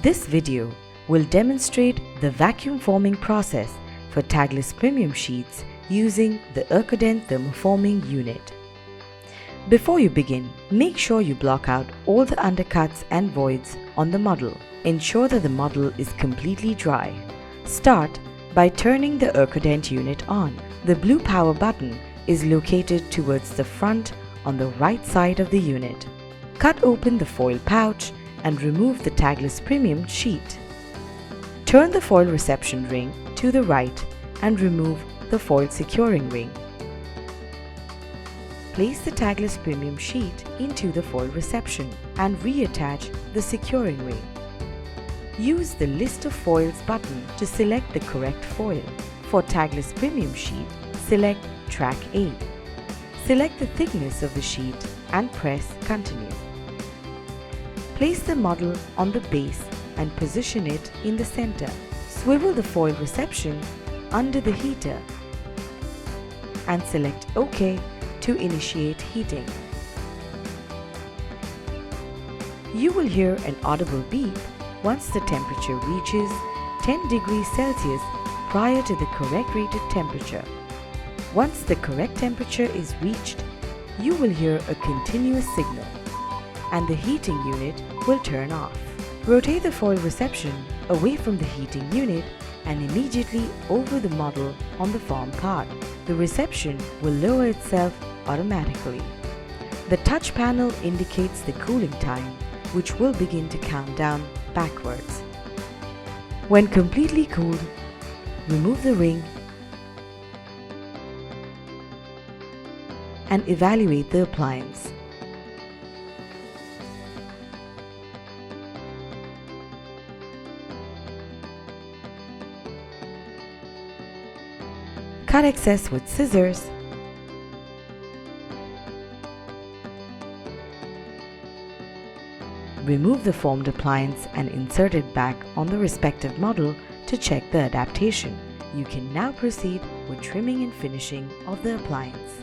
This video will demonstrate the vacuum forming process for Taglus premium sheets using the Erkodent Thermoforming unit. Before you begin, make sure you block out all the undercuts and voids on the model. Ensure that the model is completely dry. Start by turning the Erkodent unit on. The blue power button is located towards the front on the right side of the unit. Cut open the foil pouch and remove the Taglus premium sheet. Turn the foil reception ring to the right and remove the foil securing ring. Place the Taglus premium sheet into the foil reception and reattach the securing ring. Use the List of Foils button to select the correct foil. For Taglus premium sheet, select Track A. Select the thickness of the sheet and press Continue. Place the model on the base and position it in the center. Swivel the foil reception under the heater and select OK to initiate heating. You will hear an audible beep once the temperature reaches 10 degrees Celsius prior to the correct rated temperature. Once the correct temperature is reached, you will hear a continuous signal and the heating unit will turn off. Rotate the foil reception away from the heating unit and immediately over the model on the form part. The reception will lower itself automatically. The touch panel indicates the cooling time, which will begin to count down backwards. When completely cooled, remove the ring and evaluate the appliance. Cut excess with scissors. Remove the formed appliance and insert it back on the respective model to check the adaptation. You can now proceed with trimming and finishing of the appliance.